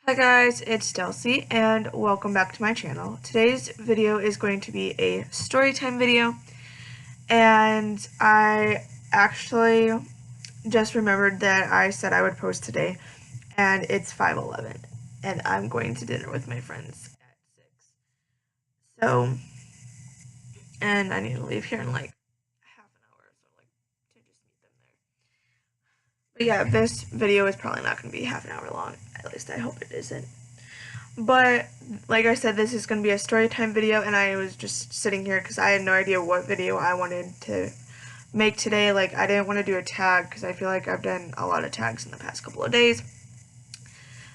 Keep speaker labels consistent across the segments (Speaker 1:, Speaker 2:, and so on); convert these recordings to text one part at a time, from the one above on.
Speaker 1: Hi guys, it's Delcy and welcome back to my channel. Today's video is going to be a storytime video, and I actually just remembered that I said I would post today, and it's 5:11 and I'm going to dinner with my friends at 6. So, and I need to leave here in like half an hour, so like to just meet them there. But yeah, this video is probably not going to be half an hour long. At least I hope it isn't. But like I said, this is going to be a story time video, and I was just sitting here because I had no idea what video I wanted to make today. Like, I didn't want to do a tag because I feel like I've done a lot of tags in the past couple of days.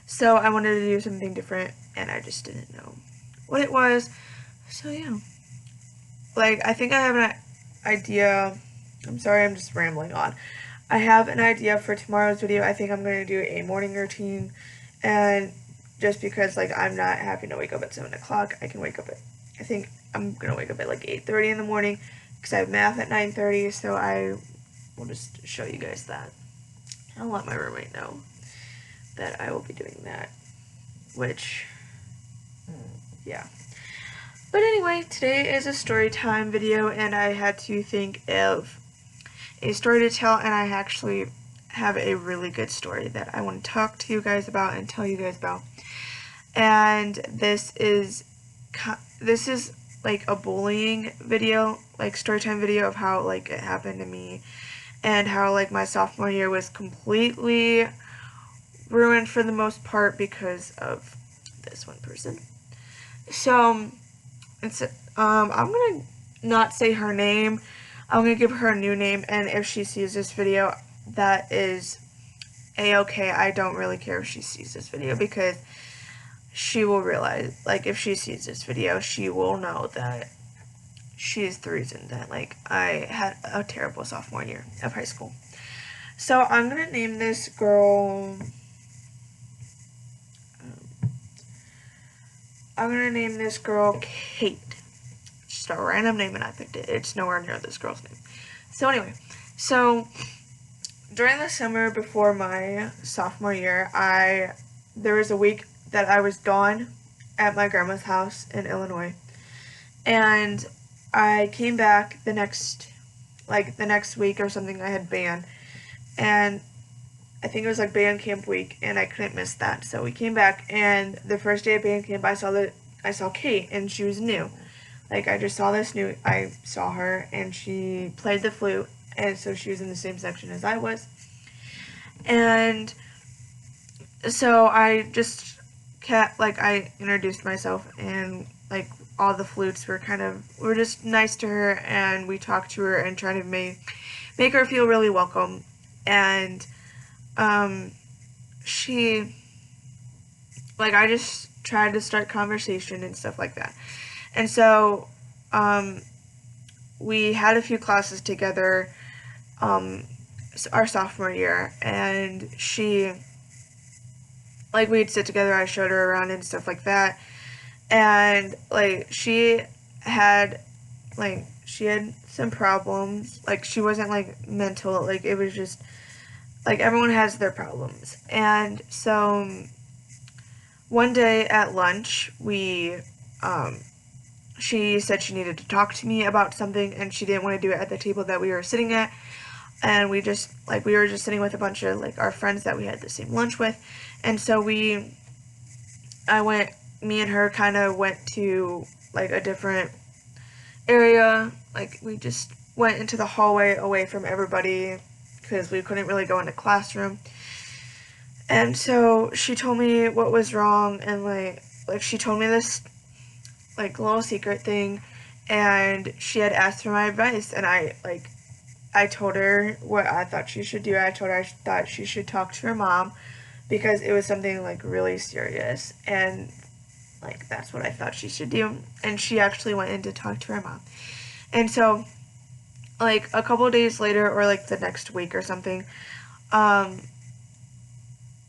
Speaker 1: So I wanted to do something different, and I just didn't know what it was. So yeah. Like, I think I have an idea. I'm sorry, I'm just rambling on. I have an idea for tomorrow's video. I think I'm going to do a morning routine, and just because like I'm not having to wake up at 7 o'clock, I can wake up at, I think I'm going to wake up at like 8:30 in the morning because I have math at 9:30, so I will just show you guys that. I'll let my roommate know that I will be doing that, which, yeah. But anyway, today is a story time video, and I had to think of a story to tell, and I actually have a really good story that I want to talk to you guys about and tell you guys about. And this is like a bullying video, like storytime video of how like it happened to me and how like my sophomore year was completely ruined for the most part because of this one person. So it's I'm gonna not say her name. I'm gonna give her a new name, and if she sees this video, that is a-okay. I don't really care if she sees this video because she will realize, like, if she sees this video, she will know that she's the reason that, like, I had a terrible sophomore year of high school. So I'm gonna name this girl, Kate. Just a random name, and I picked it. It's nowhere near this girl's name. So anyway, so during the summer before my sophomore year, there was a week that I was gone at my grandma's house in Illinois, and I came back the next week or something. I had band, and I think it was like band camp week, and I couldn't miss that. So we came back, and the first day of band camp, I saw Kate, and she was new. Like, I just saw I saw her, and she played the flute, and so she was in the same section as I was. And so I just I introduced myself, and like all the flutes were just nice to her, and we talked to her and tried to make her feel really welcome. And she, like, I just tried to start conversation and stuff like that. And so we had a few classes together our sophomore year, and we'd sit together, I showed her around and stuff like that, and like she had some problems. Like, she wasn't like mental, like it was just like everyone has their problems. And so one day at lunch, she said she needed to talk to me about something, and she didn't want to do it at the table that we were sitting at. And we were just sitting with a bunch of like our friends that we had the same lunch with. And so me and her kind of went to like a different area. Like, we just went into the hallway away from everybody because we couldn't really go in the classroom. And so she told me what was wrong, and like she told me this like little secret thing, and she had asked for my advice, and I told her what I thought she should do. I told her I thought she should talk to her mom because it was something like really serious, and like that's what I thought she should do. And she actually went in to talk to her mom. And so like a couple of days later, or like the next week or something,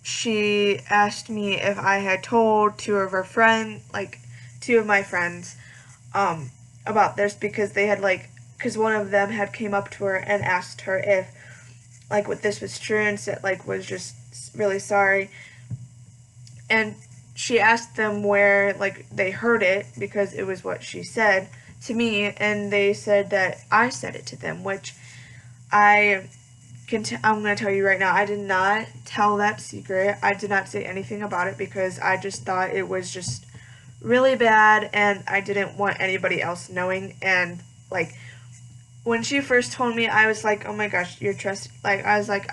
Speaker 1: she asked me if I had told two of my friends about this, because because one of them had came up to her and asked her if like what this was true, and said like was just really sorry. And she asked them where, like, they heard it, because it was what she said to me, and they said that I said it to them, which I'm going to tell you right now, I did not tell that secret. I did not say anything about it because I just thought it was just really bad, and I didn't want anybody else knowing. And, like, when she first told me, I was like, oh my gosh, you're like, I was like,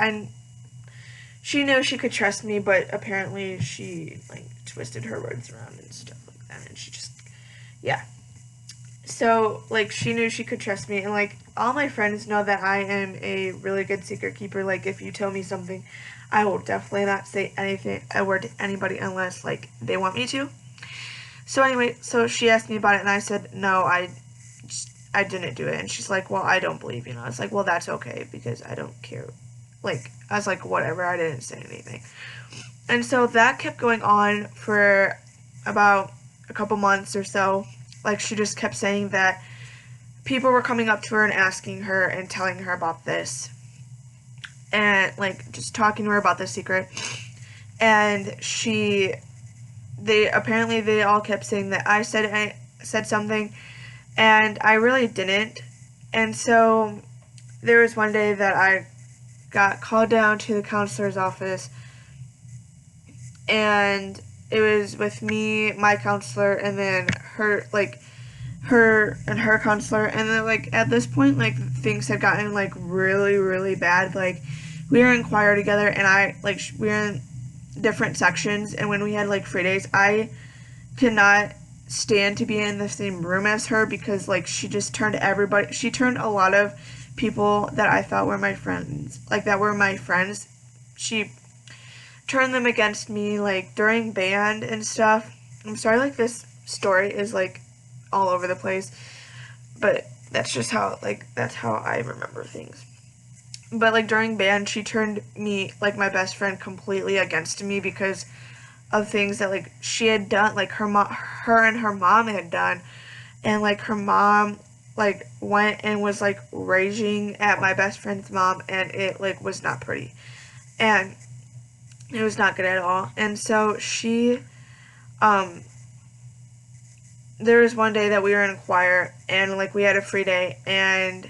Speaker 1: she knew she could trust me, but apparently she, like, twisted her words around and stuff like that, and she just, yeah. So, like, she knew she could trust me, and, like, all my friends know that I am a really good secret keeper. Like, if you tell me something, I will definitely not say a word to anybody unless, like, they want me to. So, anyway, so she asked me about it, and I said, no, I didn't do it. And she's like, well, I don't believe you. And I was like, well, that's okay, because I don't care. Like, I was like, whatever, I didn't say anything. And so that kept going on for about a couple months or so. Like, she just kept saying that people were coming up to her and asking her and telling her about this. And, like, just talking to her about the secret. And they all kept saying that I said something, and I really didn't. And so there was one day that I got called down to the counselor's office, and it was with me, my counselor, and then her and her counselor. And then, like, at this point, like, things had gotten, like, really, really bad. Like, we were in choir together, and we were in different sections, and when we had, like, free days, I could not stand to be in the same room as her, because, like, she turned a lot of people that I thought were my friends, she turned them against me, like, during band and stuff. I'm sorry, like, this story is, like, all over the place, but that's just how, like, that's how I remember things. But, like, during band, she turned me, like, my best friend, completely against me because of things that, like, she had done, like, her and her mom had done. And, like, her mom, like, went and was, like, raging at my best friend's mom, and it, like, was not pretty. And it was not good at all. And so there was one day that we were in choir, and, like, we had a free day, and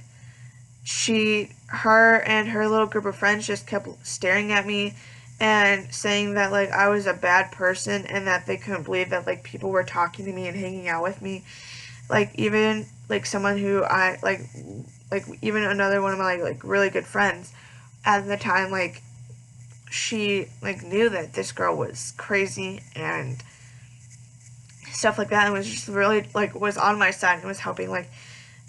Speaker 1: her and her little group of friends just kept staring at me and saying that, like, I was a bad person, and that they couldn't believe that, like, people were talking to me and hanging out with me. Like, even, like, someone who even another one of my, like, really good friends at the time, like, she, like, knew that this girl was crazy and stuff like that, and was just really, like, was on my side and was helping. Like,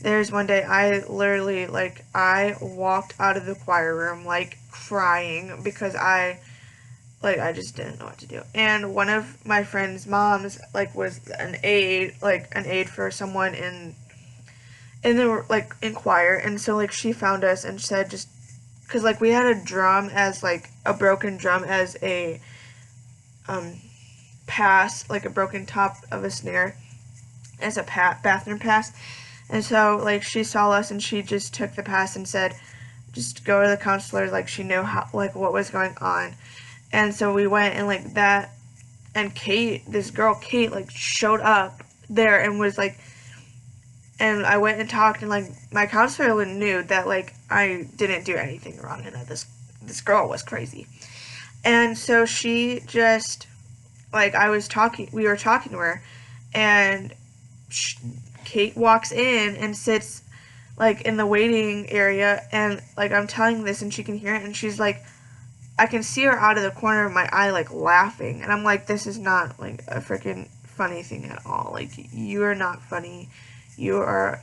Speaker 1: there's one day I literally, like, I walked out of the choir room, like, crying because I just didn't know what to do. And one of my friend's moms, like, was an aide for someone in choir. And so, like, she found us and said, just, because, like, we had a drum as, like, a broken drum as a, pass, like, a broken top of a snare as a bathroom pass. And so, like, she saw us, and she just took the pass and said, just go to the counselor, like, she knew how, like, what was going on. And so we went, and, like, that, and this girl, Kate, like, showed up there and was, like, and I went and talked, and, like, my counselor knew that, like, I didn't do anything wrong, and that this girl was crazy. And so she just, like, we were talking to her, and Kate walks in and sits, like, in the waiting area, and, like, I'm telling this, and she can hear it, and she's like, I can see her out of the corner of my eye, like, laughing, and I'm like, this is not, like, a freaking funny thing at all. Like, you are not funny. You are,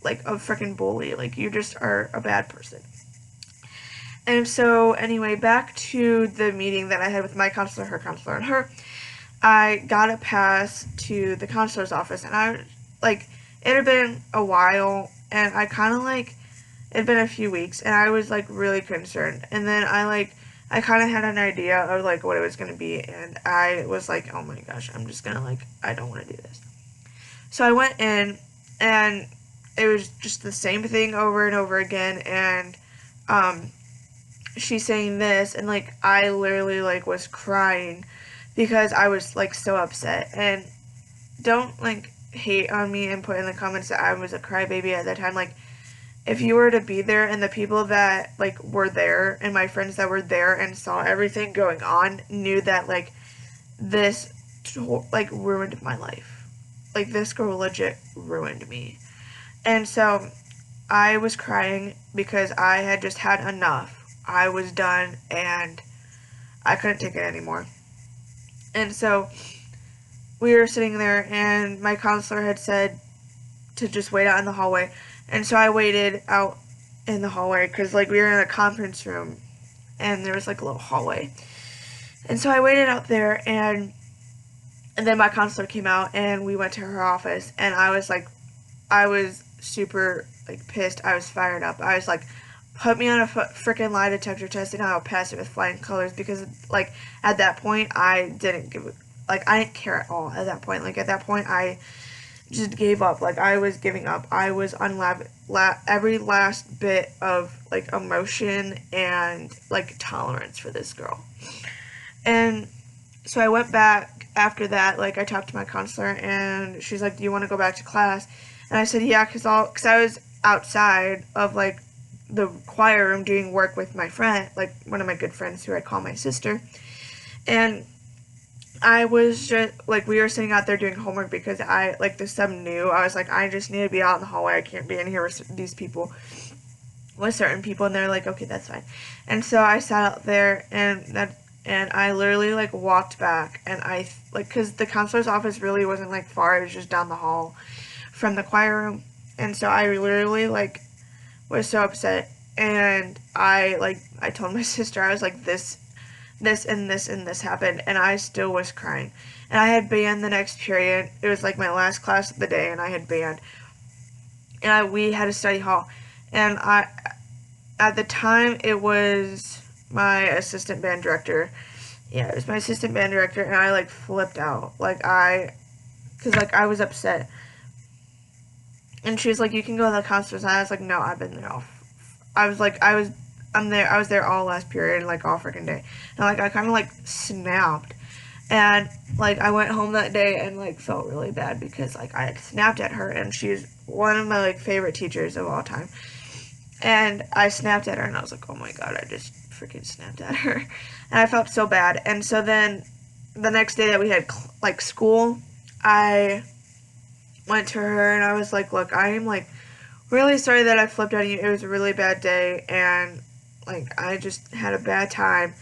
Speaker 1: like, a freaking bully. Like, you just are a bad person. And so, anyway, back to the meeting that I had with my counselor, her counselor, and her. I got a pass to the counselor's office, and I, like, it had been a while, and I kind of, like, it had been a few weeks, and I was, like, really concerned. And then I kind of had an idea of, like, what it was going to be, and I was like, oh my gosh, I'm just going to, like, I don't want to do this. So I went in, and it was just the same thing over and over again, and, she's saying this, and, like, I literally, like, was crying, because I was like so upset. And don't like hate on me and put in the comments that I was a crybaby at that time. Like, if you were to be there and the people that like were there and my friends that were there and saw everything going on knew that like this like ruined my life. Like, this girl legit ruined me. And so I was crying because I had just had enough. I was done and I couldn't take it anymore. And so we were sitting there and my counselor had said to just wait out in the hallway. And so I waited out in the hallway because like we were in a conference room and there was like a little hallway. And so I waited out there, and then my counselor came out and we went to her office, and I was super like pissed. I was fired up. I was like, put me on a freaking lie detector test and I'll pass it with flying colors, because like at that point I didn't care at all at that point. Like, at that point I just gave up. Like, I was giving up. I was every last bit of like emotion and like tolerance for this girl. And so I went back after that. Like, I talked to my counselor and she's like, do you want to go back to class? And I said, yeah, because I was outside of like the choir room doing work with my friend, like one of my good friends who I call my sister. And I was just like, we were sitting out there doing homework because I like the sub knew. I was like, I just need to be out in the hallway. I can't be in here with these people, with certain people. And they're like, okay, that's fine. And so I sat out there and I literally like walked back, and I like, because the counselor's office really wasn't like far. It was just down the hall from the choir room. And so I literally like was so upset, and I told my sister, I was like, this and this and this happened, and I still was crying. And I had band the next period. It was like my last class of the day, and I had band. And we had a study hall, and at the time it was my assistant band director. Yeah, it was my assistant band director, and I like flipped out. Because like I was upset. And she was like, you can go to the counselor's. And I was like, no, I've been there all. I was there all last period, like all freaking day. And like I kind of like snapped. And like I went home that day and like felt really bad because like I had snapped at her, and she's one of my like favorite teachers of all time. And I snapped at her, and I was like, oh my god, I just freaking snapped at her. And I felt so bad. And so then the next day that we had like school, I went to her and I was like, look, I am like really sorry that I flipped on you. It was a really bad day, and like I just had a bad time.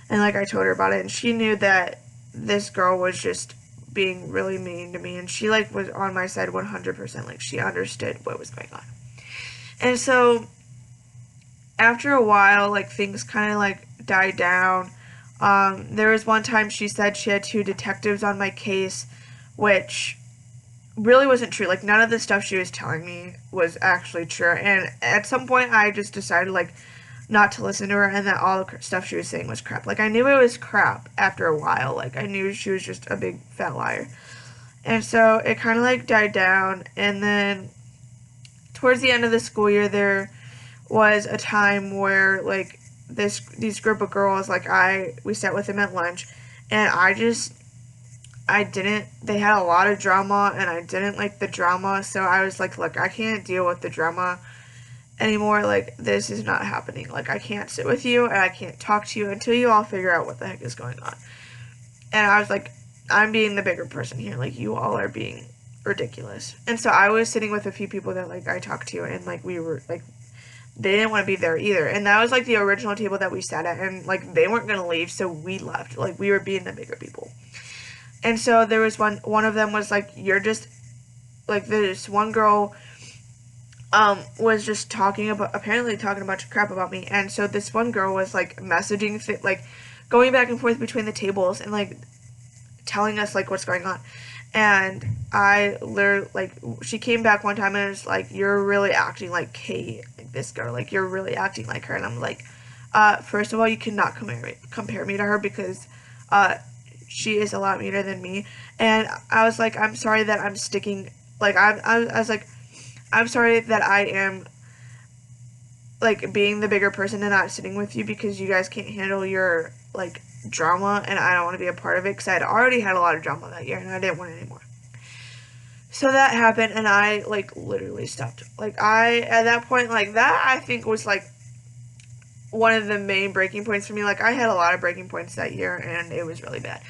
Speaker 1: And like I told her about it, and she knew that this girl was just being really mean to me, and she like was on my side 100%. Like, she understood what was going on. And so after a while, like things kind of like died down. There was one time she said she had 2 detectives on my case, which really wasn't true. Like, none of the stuff she was telling me was actually true. And at some point I just decided like not to listen to her, and that all the stuff she was saying was crap. Like, I knew it was crap after a while. Like, I knew she was just a big fat liar. And so it kind of like died down. And then towards the end of the school year, there was a time where like these group of girls, like we sat with them at lunch, and they had a lot of drama, and I didn't like the drama. So I was like, look, I can't deal with the drama anymore. Like, this is not happening. Like, I can't sit with you, and I can't talk to you until you all figure out what the heck is going on. And I was like, I'm being the bigger person here. Like, you all are being ridiculous. And so I was sitting with a few people that like I talked to, and like we were like, they didn't want to be there either. And that was like the original table that we sat at, and like they weren't going to leave, so we left. Like, we were being the bigger people. And so there was one of them was like, you're just like, this one girl was just apparently talking a bunch of crap about me. And so this one girl was like messaging, like going back and forth between the tables and like telling us like what's going on. And I literally, like, she came back one time and was like, you're really acting like Kate, like this girl, like you're really acting like her. And I'm like, first of all, you cannot compare me to her, because she is a lot meaner than me. And I was like, I'm sorry that I'm sticking, like, I was like, I'm sorry that I am, like, being the bigger person and not sitting with you because you guys can't handle your like, drama, and I don't want to be a part of it, because I had already had a lot of drama that year, and I didn't want any more. So that happened, and I, like, literally stopped. Like, at that point, like, that, I think, was, like, one of the main breaking points for me. Like, I had a lot of breaking points that year, and it was really bad.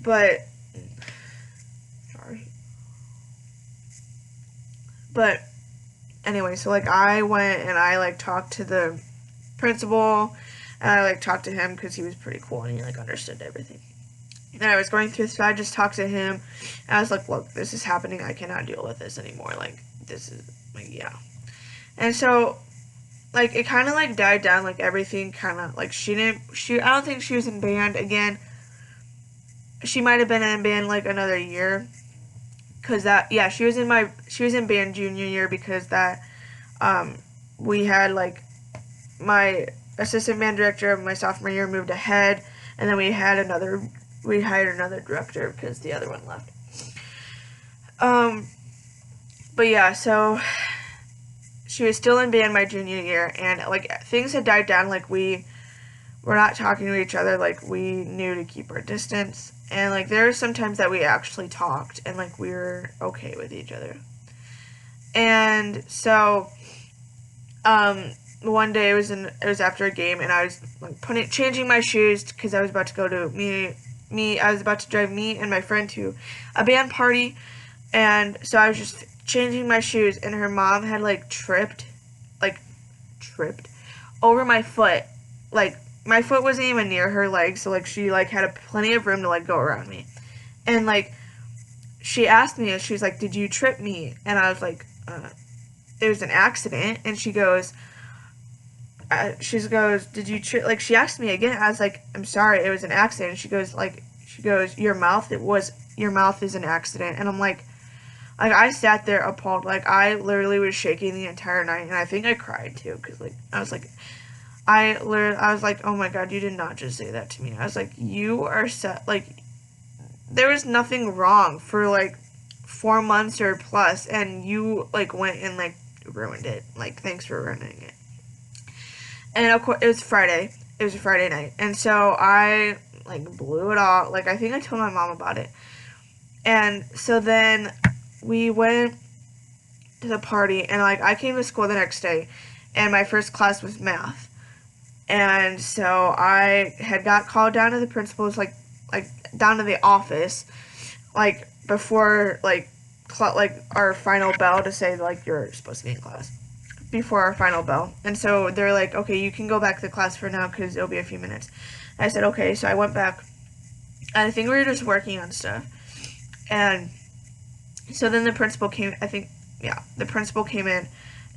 Speaker 1: But, sorry. But, anyway, so, like, I went and I, like, talked to the principal, and I, like, talked to him because he was pretty cool, and he, like, understood everything. And I was going through, so I just talked to him, and I was like, look, this is happening, I cannot deal with this anymore, like, this is, like, yeah. And so, like, it kind of, like, died down, like, everything kind of, like, I don't think she was in band again. She might have been in band, like, another year, because she was in band junior year, because that, we had, like, my assistant band director of my sophomore year moved ahead, and then we hired another director, because the other one left. But yeah, so she was still in band my junior year, and, like, things had died down, like, we were not talking to each other, like, we knew to keep our distance, and, like, there were some times that we actually talked, and, like, we were okay with each other. And so, one day it was after a game, and I was, like, changing my shoes, because I was about to go to I was about to drive me and my friend to a band party, and so I was just changing my shoes, and her mom had, like, tripped over my foot. Like, my foot wasn't even near her leg, so, like, she, like, had plenty of room to, like, go around me. And, like, she asked me, and she was like, did you trip me? And I was like, it was an accident. And she goes, did you trip? Like, she asked me again. I was like, I'm sorry, it was an accident. And she goes, your mouth is an accident. And I'm like, I sat there appalled. Like, I literally was shaking the entire night, and I think I cried too, because, like, I was like, oh my god, you did not just say that to me. I was like, you are like, there was nothing wrong for, like, 4 months or plus, and you, like, went and, like, ruined it. Like, thanks for ruining it. And of course, it was Friday. It was a Friday night, and so I, like, blew it off. Like, I think I told my mom about it. And so then we went to the party, and, like, I came to school the next day, and my first class was math. And so I had got called down to the principal's, like down to the office, like, before, like, our final bell to say, like, you're supposed to be in class, before our final bell. And so they're like, okay, you can go back to class for now, because it'll be a few minutes. And I said, okay, so I went back, and I think we were just working on stuff. And so then the principal came in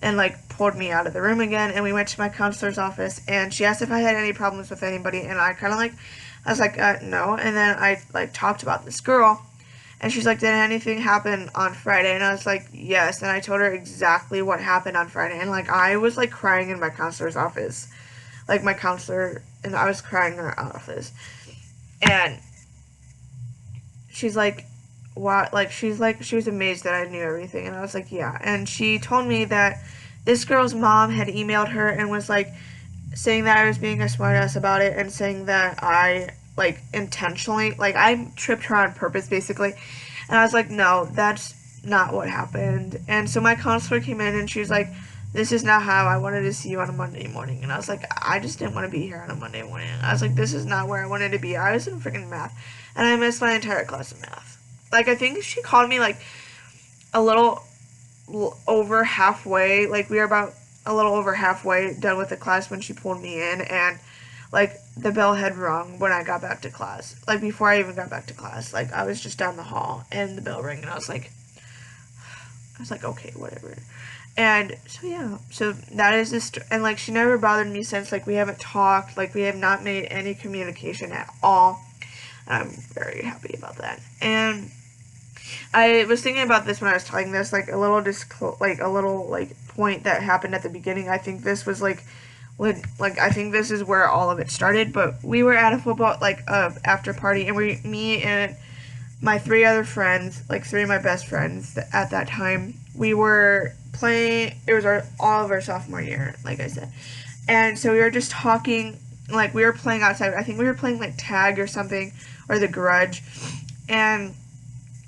Speaker 1: and, like, pulled me out of the room again, and we went to my counselor's office, and she asked if I had any problems with anybody, and I was like, no. And then I, like, talked about this girl, and she's like, did anything happen on Friday? And I was like, yes. And I told her exactly what happened on Friday, and, like, I was, like, crying in my counselor's office, like, my counselor, and I was crying in her office, and she's like, what? Like, she was amazed that I knew everything, and I was like, yeah. And she told me that this girl's mom had emailed her and was, like, saying that I was being a smartass about it, and saying that I, like, intentionally, like, I tripped her on purpose, basically. And I was like, no, that's not what happened. And so my counselor came in, and she was like, this is not how I wanted to see you on a Monday morning. And I was like, I just didn't want to be here on a Monday morning. I was like, this is not where I wanted to be. I was in freaking math, and I missed my entire class of math. Like, I think she called me, like, a little over halfway. Like, we were about a little over halfway done with the class when she pulled me in, and, like, the bell had rung when I got back to class. Like, before I even got back to class. Like, I was just down the hall, and the bell rang, and I was like, okay, whatever. And so, yeah, so that is this, and, like, she never bothered me since. Like, we haven't talked, like, we have not made any communication at all. I'm very happy about that. And I was thinking about this when I was telling this, like, a little point that happened at the beginning. I think this was, like, I think this is where all of it started. But we were at a football, like, after party, and me and my 3 other friends, like, 3 of my best friends at that time, we were playing. It was all of our sophomore year, like I said. And so we were just talking, like, we were playing outside. I think we were playing, like, tag or something, or the grudge, and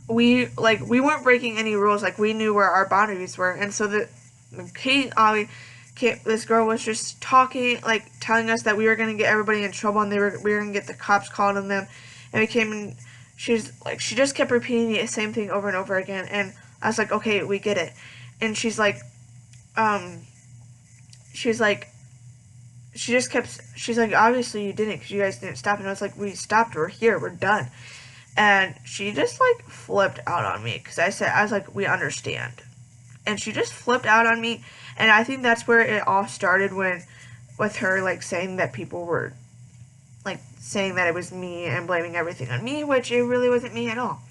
Speaker 1: we weren't breaking any rules. Like, we knew where our boundaries were, and so this girl was just talking, like, telling us that we were gonna get everybody in trouble, and we were gonna get the cops called on them, and we came and she just kept repeating the same thing over and over again, and I was like, okay, we get it, and she's like, obviously you didn't, because you guys didn't stop, and I was like, we stopped, we're here, we're done. And she just, like, flipped out on me, because I was like, we understand. And she just flipped out on me, and I think that's where it all started, with her, like, saying that people were, like, saying that it was me and blaming everything on me, which it really wasn't me at all.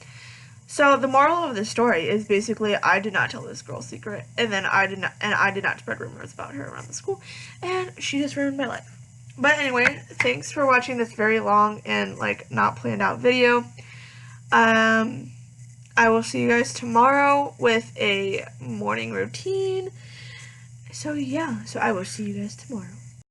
Speaker 1: So the moral of the story is basically I did not tell this girl's secret, and then I did not spread rumors about her around the school, and she just ruined my life. But anyway, thanks for watching this very long and, like, not planned out video. I will see you guys tomorrow with a morning routine. So yeah, I will see you guys tomorrow.